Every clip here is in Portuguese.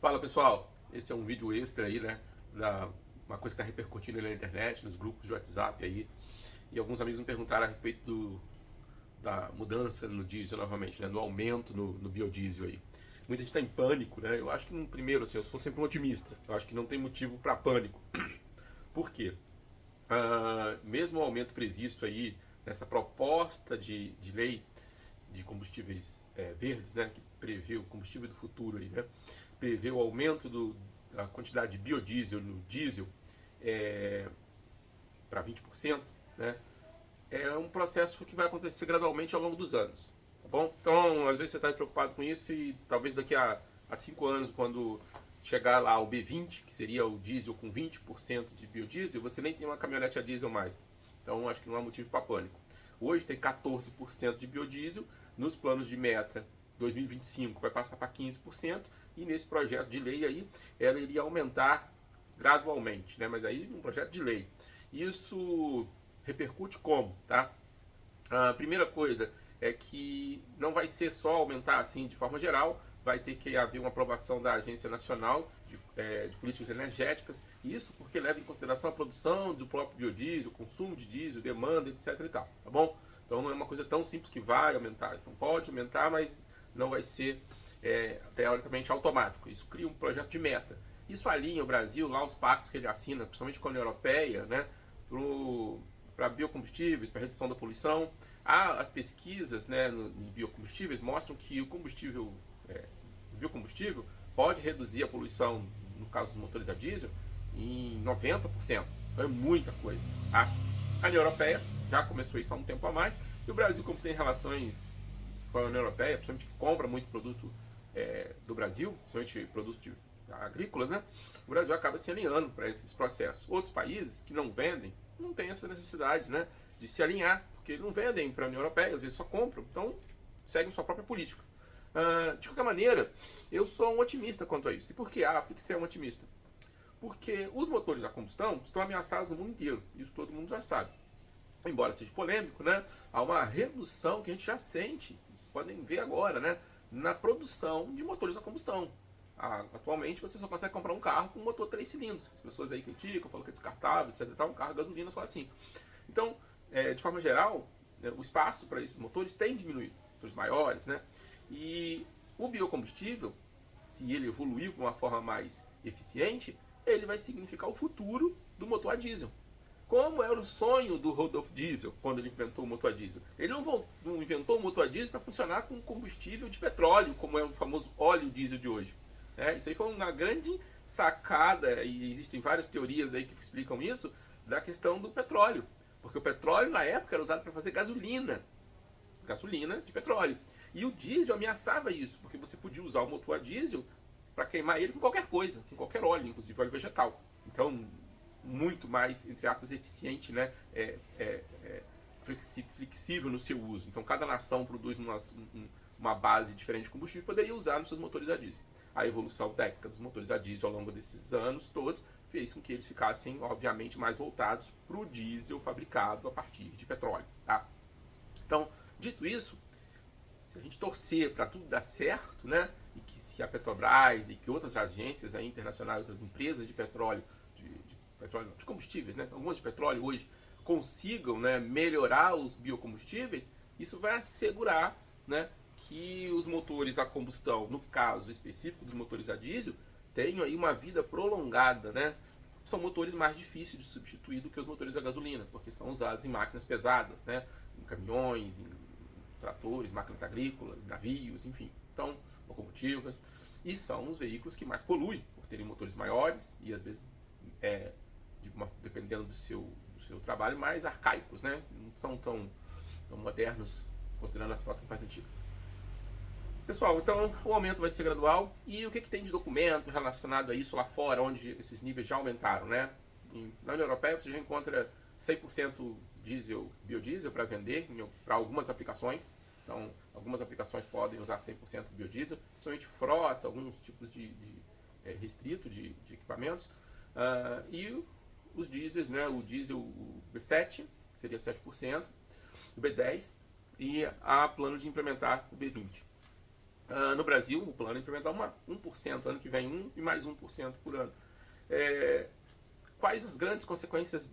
Fala pessoal, esse é um vídeo extra aí, né, uma coisa que está repercutindo aí na internet, nos grupos de WhatsApp aí, e alguns amigos me perguntaram a respeito da mudança no diesel novamente, né, do aumento no biodiesel aí. Muita gente está em pânico, né, eu acho que no primeiro, assim, eu sou sempre um otimista, eu acho que não tem motivo para pânico. Por quê? Mesmo o aumento previsto aí nessa proposta de lei de combustíveis verdes, né, que prevê o combustível do futuro aí, né, prevê o aumento da quantidade de biodiesel no diesel para 20%, né, é um processo que vai acontecer gradualmente ao longo dos anos, tá bom? Então, às vezes você está preocupado com isso e talvez daqui a 5 anos, quando chegar lá o B20, que seria o diesel com 20% de biodiesel, você nem tem uma caminhonete a diesel mais. Então, acho que não há motivo para pânico. Hoje tem 14% de biodiesel, nos planos de meta 2025 vai passar para 15%, e nesse projeto de lei aí, ela iria aumentar gradualmente, né? Mas aí um projeto de lei. Isso repercute como, tá? A primeira coisa é que não vai ser só aumentar assim de forma geral, vai ter que haver uma aprovação da Agência Nacional de Políticas Energéticas, isso porque leva em consideração a produção do próprio biodiesel, consumo de diesel, demanda, etc e tal, tá bom? Então não é uma coisa tão simples que vai aumentar, então pode aumentar, mas não vai ser teoricamente automático, isso cria um projeto de meta. Isso alinha o Brasil, lá os pactos que ele assina, principalmente com a União Europeia, né, para biocombustíveis, para redução da poluição. As pesquisas, né, em biocombustíveis mostram que o biocombustível pode reduzir a poluição, no caso dos motores a diesel, em 90%. Então é muita coisa. A União Europeia já começou isso há um tempo a mais, e o Brasil, como tem relações com a União Europeia, principalmente que compra muito produto do Brasil, principalmente produtos agrícolas, né? O Brasil acaba se alinhando para esses processos. Outros países que não vendem não têm essa necessidade, né, de se alinhar, porque não vendem para a União Europeia, às vezes só compram, então seguem sua própria política. De qualquer maneira, eu sou um otimista quanto a isso. E por que? Por que você é um otimista? Porque os motores a combustão estão ameaçados no mundo inteiro, isso todo mundo já sabe. Embora seja polêmico, né, há uma redução que a gente já sente, vocês podem ver agora, né, na produção de motores a combustão. Atualmente você só consegue comprar um carro com um motor 3 cilindros. As pessoas aí criticam, falam que é descartável, etc. Um carro a gasolina só assim. Então, de forma geral, o espaço para esses motores tem diminuído. Motores maiores, né? E o biocombustível, se ele evoluir de uma forma mais eficiente, ele vai significar o futuro do motor a diesel. Como era o sonho do Rudolf Diesel quando ele inventou o motor a diesel? Ele não inventou o motor a diesel para funcionar com combustível de petróleo, como é o famoso óleo diesel de hoje. Isso aí foi uma grande sacada, e existem várias teorias aí que explicam isso, da questão do petróleo. Porque o petróleo na época era usado para fazer gasolina de petróleo. E o diesel ameaçava isso, porque você podia usar o motor a diesel para queimar ele com qualquer coisa, com qualquer óleo, inclusive óleo vegetal. Então, muito mais, entre aspas, eficiente, né? Flexível no seu uso. Então, cada nação produz uma base diferente de combustível, poderia usar nos seus motores a diesel. A evolução técnica dos motores a diesel ao longo desses anos todos fez com que eles ficassem, obviamente, mais voltados para o diesel fabricado a partir de petróleo. Tá? Então, dito isso, se a gente torcer para tudo dar certo, né, e que se a Petrobras e que outras agências aí, internacionais, outras empresas de petróleo, de combustíveis, né, algumas de petróleo hoje, consigam, né, melhorar os biocombustíveis, isso vai assegurar, né, que os motores a combustão, no caso específico dos motores a diesel, tenham aí uma vida prolongada, né? São motores mais difíceis de substituir do que os motores a gasolina, porque são usados em máquinas pesadas, né? Em caminhões, em tratores, máquinas agrícolas, navios, enfim. Então, locomotivas. E são os veículos que mais poluem, por terem motores maiores e às vezes, dependendo do seu trabalho, mais arcaicos, né? Não são tão modernos, considerando as frotas mais antigas. Pessoal, então o aumento vai ser gradual. E o que tem de documento relacionado a isso lá fora, onde esses níveis já aumentaram, né? Na União Europeia você já encontra 100% biodiesel para vender para algumas aplicações. Então, algumas aplicações podem usar 100% biodiesel, principalmente frota, alguns tipos de restrito de equipamentos. E os diesels, né? O diesel o B7, que seria 7%, o B10, e há plano de implementar o B20. No Brasil, o plano é implementar 1%, ano que vem 1% e mais 1% por ano. Quais as grandes consequências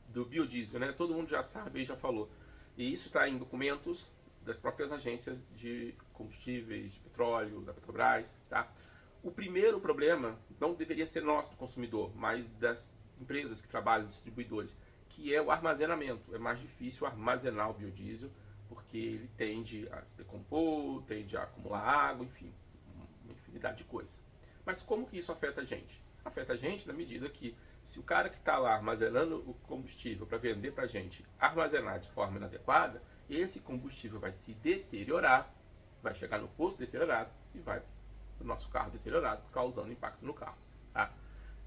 do biodiesel? Né? Todo mundo já sabe e já falou. E isso está em documentos das próprias agências de combustíveis, de petróleo, da Petrobras. Tá? O primeiro problema não deveria ser nosso, do consumidor, mas das empresas que trabalham, distribuidores, que é o armazenamento. É mais difícil armazenar o biodiesel, porque ele tende a se decompor, tende a acumular água, enfim, uma infinidade de coisas. Mas como que isso afeta a gente? Afeta a gente na medida que, se o cara que está lá armazenando o combustível para vender para a gente armazenar de forma inadequada, esse combustível vai se deteriorar, vai chegar no posto deteriorado e vai para o nosso carro deteriorado, causando impacto no carro. Tá?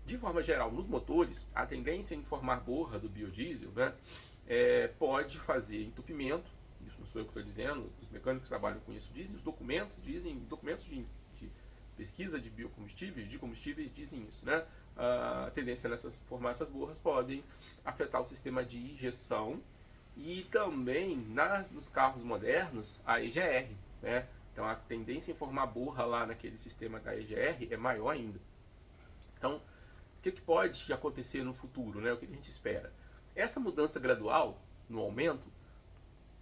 De forma geral, nos motores, a tendência em formar borra do biodiesel, né, pode fazer entupimento. Isso não sou eu que estou dizendo, os mecânicos que trabalham com isso dizem, os documentos de pesquisa de biocombustíveis, de combustíveis, dizem isso. Né? A tendência nessas formar essas borras podem afetar o sistema de injeção e também nos carros modernos a EGR. Né? Então a tendência em formar borra lá naquele sistema da EGR é maior ainda. Então, o que pode acontecer no futuro? Né? O que a gente espera? Essa mudança gradual no aumento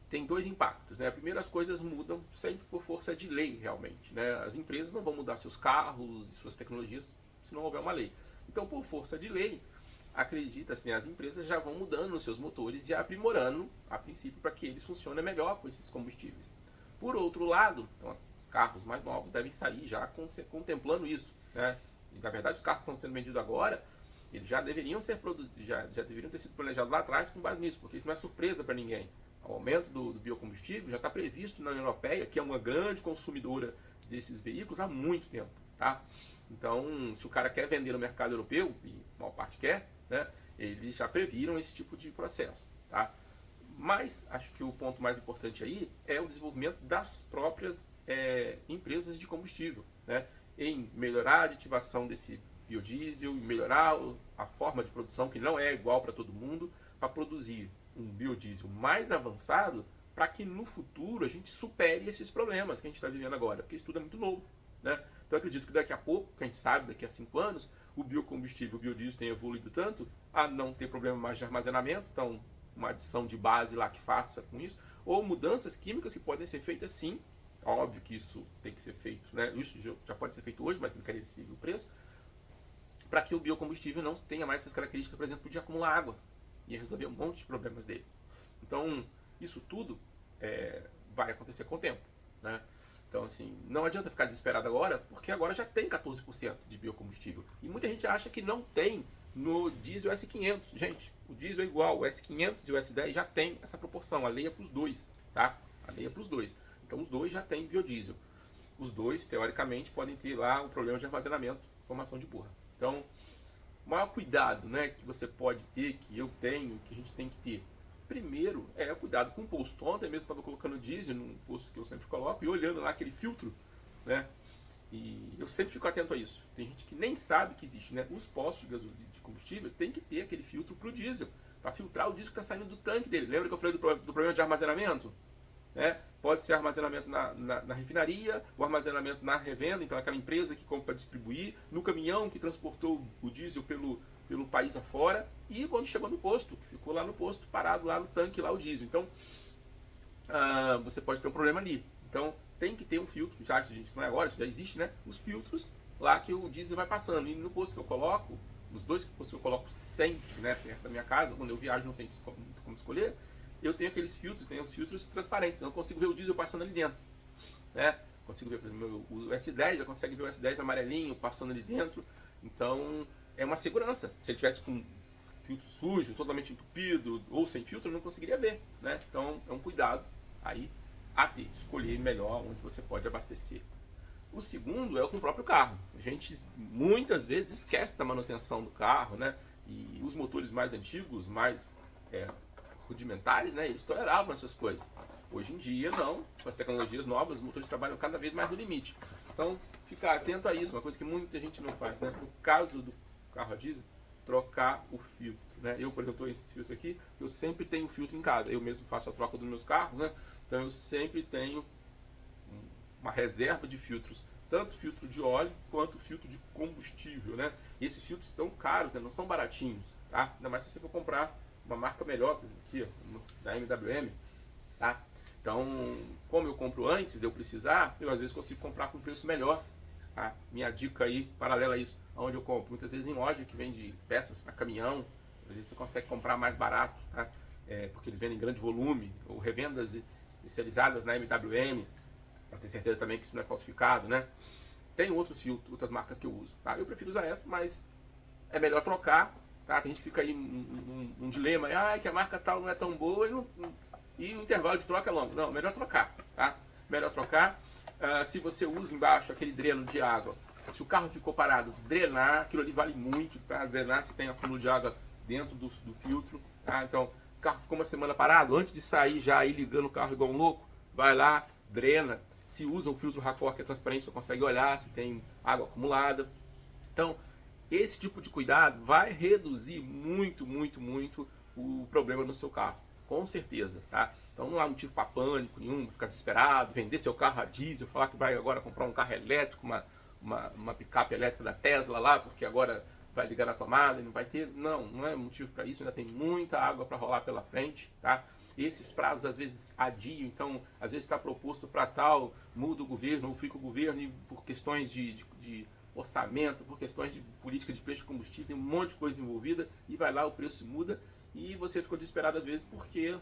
tem dois impactos. Né? Primeiro, as coisas mudam sempre por força de lei, realmente. Né? As empresas não vão mudar seus carros e suas tecnologias se não houver uma lei. Então, por força de lei, acredita-se, as empresas já vão mudando os seus motores e aprimorando, a princípio, para que eles funcionem melhor com esses combustíveis. Por outro lado, então, os carros mais novos devem sair já contemplando isso. Né? E, na verdade, os carros que estão sendo vendidos agora, eles já deveriam ser já deveriam ter sido planejados lá atrás com base nisso, porque isso não é surpresa para ninguém. O aumento do biocombustível já está previsto na União Europeia, que é uma grande consumidora desses veículos há muito tempo. Tá? Então, se o cara quer vender no mercado europeu, e a maior parte quer, né, eles já previram esse tipo de processo. Tá? Mas acho que o ponto mais importante aí é o desenvolvimento das próprias empresas de combustível, né, em melhorar a aditivação desse biodiesel, melhorar a forma de produção, que não é igual para todo mundo, para produzir um biodiesel mais avançado, para que no futuro a gente supere esses problemas que a gente está vivendo agora, porque isso tudo é muito novo. Né? Então eu acredito que daqui a pouco, que a gente sabe, daqui a 5 anos, o biocombustível, o biodiesel tem evoluído tanto a não ter problema mais de armazenamento, então uma adição de base lá que faça com isso, ou mudanças químicas que podem ser feitas sim, óbvio que isso tem que ser feito, né? Isso já pode ser feito hoje, mas não querer decidir o preço, para que o biocombustível não tenha mais essas características, por exemplo, de acumular água, e resolver um monte de problemas dele. Então, isso tudo vai acontecer com o tempo. Né? Então, assim, não adianta ficar desesperado agora, porque agora já tem 14% de biocombustível. E muita gente acha que não tem no diesel S500. Gente, o diesel é igual, o S500 e o S10 já tem essa proporção, a lei é para os dois. Tá? A lei é para os dois. Então, os dois já têm biodiesel. Os dois, teoricamente, podem ter lá o problema de armazenamento, formação de borra. Então, o maior cuidado, né, que você pode ter, que eu tenho, que a gente tem que ter, primeiro é o cuidado com o posto. Ontem mesmo estava colocando diesel num posto que eu sempre coloco e olhando lá aquele filtro, né, e eu sempre fico atento a isso. Tem gente que nem sabe que existe, né, os postos de combustível tem que ter aquele filtro para o diesel, para filtrar o diesel que está saindo do tanque dele. Lembra que eu falei do problema de armazenamento? Pode ser armazenamento na refinaria, o armazenamento na revenda, então aquela empresa que compra para distribuir, no caminhão que transportou o diesel pelo país afora, e quando chegou no posto, ficou lá no posto, parado lá no tanque, lá o diesel. Então, você pode ter um problema ali. Então, tem que ter um filtro, já isso não é agora, já existe, né? Os filtros lá que o diesel vai passando. E no posto que eu coloco, nos dois postos que eu coloco sempre, né, perto da minha casa, quando eu viajo não tem como escolher, eu tenho aqueles filtros, tem os filtros transparentes, eu não consigo ver o diesel passando ali dentro. Né? Consigo ver, por exemplo, o S10, já consegue ver o S10 amarelinho passando ali dentro. Então, é uma segurança. Se ele tivesse com filtro sujo, totalmente entupido, ou sem filtro, eu não conseguiria ver. Né? Então, é um cuidado aí a ter, escolher melhor onde você pode abastecer. O segundo é com o próprio carro. A gente muitas vezes esquece da manutenção do carro, né? E os motores mais antigos, mais rudimentares, né, eles toleravam essas coisas. Hoje em dia, não. Com as tecnologias novas, os motores trabalham cada vez mais no limite. Então, ficar atento a isso, uma coisa que muita gente não faz. Né? No caso do carro a diesel, trocar o filtro. Né? Eu, por exemplo, esse filtro aqui, eu sempre tenho filtro em casa. Eu mesmo faço a troca dos meus carros, né? Então eu sempre tenho uma reserva de filtros, tanto filtro de óleo quanto filtro de combustível, né? E esses filtros são caros, né? Não são baratinhos, tá? Ainda mais se você for comprar uma marca melhor, aqui, da MWM, tá? Então, como eu compro antes de eu precisar, eu às vezes consigo comprar com preço melhor. Tá? Minha dica aí, paralela a isso, onde eu compro? Muitas vezes em loja que vende peças para caminhão, às vezes você consegue comprar mais barato, tá? Porque eles vendem em grande volume, ou revendas especializadas na MWM, para ter certeza também que isso não é falsificado, né? Tem outros filtros, outras marcas que eu uso, tá? Eu prefiro usar essa, mas é melhor trocar, tá? A gente fica aí um dilema, que a marca tal não é tão boa e o intervalo de troca é longo. Não, melhor trocar, tá? Melhor trocar. Se você usa embaixo aquele dreno de água, se o carro ficou parado, drenar, aquilo ali vale muito, tá? Drenar se tem acúmulo de água dentro do filtro, tá? Então, o carro ficou uma semana parado, antes de sair já ir ligando o carro igual um louco, vai lá, drena. Se usa um filtro Racor que é transparente, você consegue olhar se tem água acumulada. Então, esse tipo de cuidado vai reduzir muito, muito, muito o problema no seu carro, com certeza, tá? Então não há motivo para pânico nenhum, ficar desesperado, vender seu carro a diesel, falar que vai agora comprar um carro elétrico, uma picape elétrica da Tesla lá, porque agora vai ligar na tomada e não vai ter. Não, não é motivo para isso, ainda tem muita água para rolar pela frente, tá? Esses prazos às vezes adiam, então às vezes está proposto para tal, muda o governo ou fica o governo e por questões de orçamento, por questões de política de preço de combustível, tem um monte de coisa envolvida e vai lá, o preço muda e você ficou desesperado às vezes porque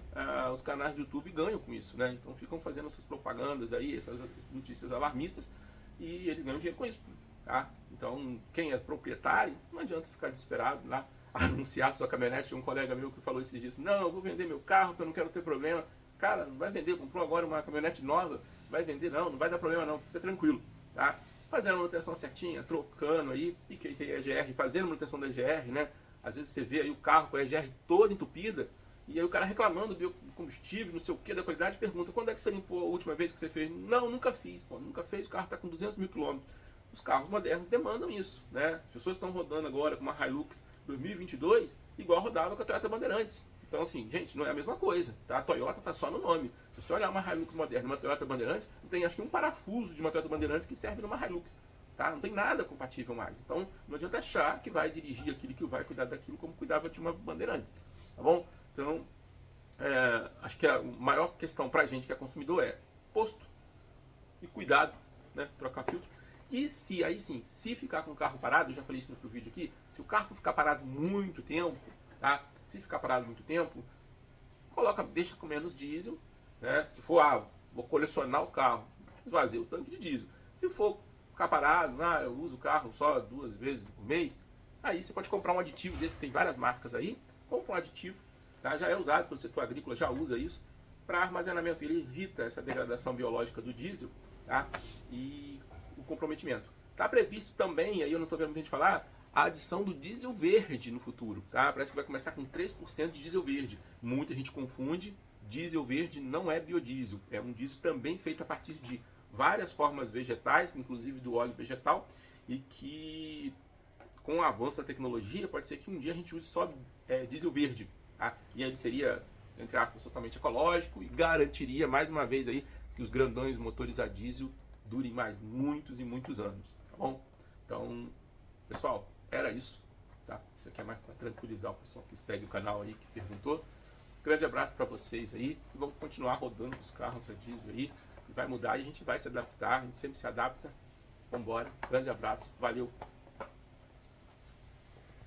os canais do YouTube ganham com isso, né? Então ficam fazendo essas propagandas aí, essas notícias alarmistas e eles ganham dinheiro com isso, tá? Então quem é proprietário não adianta ficar desesperado lá, anunciar sua caminhonete. Tinha um colega meu que falou esses dias, não, eu vou vender meu carro porque eu não quero ter problema. Cara, não vai vender, comprou agora uma caminhonete nova, vai vender não vai dar problema não, fica tranquilo, tá? Fazendo a manutenção certinha, trocando aí, e quem tem EGR, fazendo a manutenção da EGR, né? Às vezes você vê aí o carro com a EGR toda entupida, e aí o cara reclamando do combustível, não sei o que, da qualidade, pergunta, quando é que você limpou a última vez que você fez? Não, nunca fiz, pô, nunca fez, o carro está com 200 mil quilômetros. Os carros modernos demandam isso, né? As pessoas estão rodando agora com uma Hilux 2022, igual rodava com a Toyota Bandeirantes. Então, assim, gente, não é a mesma coisa, tá? A Toyota tá só no nome. Se você olhar uma Hilux moderna e uma Toyota Bandeirantes, não tem acho que um parafuso de uma Toyota Bandeirantes que serve numa Hilux, tá? Não tem nada compatível mais. Então, não adianta achar que vai dirigir aquilo, que vai cuidar daquilo como cuidava de uma Bandeirantes, tá bom? Então, acho que a maior questão pra gente que é consumidor é posto e cuidado, né? Trocar filtro. E se, aí sim, se ficar com o carro parado, eu já falei isso no outro vídeo aqui, se o carro ficar parado muito tempo, tá? Se ficar parado muito tempo, deixa com menos diesel, né? Se for, vou colecionar o carro, esvazia o tanque de diesel. Se for ficar parado, eu uso o carro só 2 vezes por mês, aí você pode comprar um aditivo desse, tem várias marcas aí, compra um aditivo, tá? Já é usado pelo setor agrícola, já usa isso, para armazenamento, ele evita essa degradação biológica do diesel, tá? E o comprometimento. Está previsto também, aí eu não estou vendo muita gente falar, a adição do diesel verde no futuro, tá? Parece que vai começar com 3% de diesel verde. Muita gente confunde, diesel verde não é biodiesel, é um diesel também feito a partir de várias formas vegetais, inclusive do óleo vegetal, e que com o avanço da tecnologia pode ser que um dia a gente use só diesel verde, tá? E aí seria, entre aspas, totalmente ecológico e garantiria mais uma vez aí que os grandões motores a diesel durem mais muitos e muitos anos, tá bom? Então, pessoal, era isso, tá? Isso aqui é mais para tranquilizar o pessoal que segue o canal aí, que perguntou. Grande abraço para vocês aí, e vamos continuar rodando os carros a diesel aí, e vai mudar e a gente vai se adaptar, a gente sempre se adapta. Vambora, grande abraço, valeu!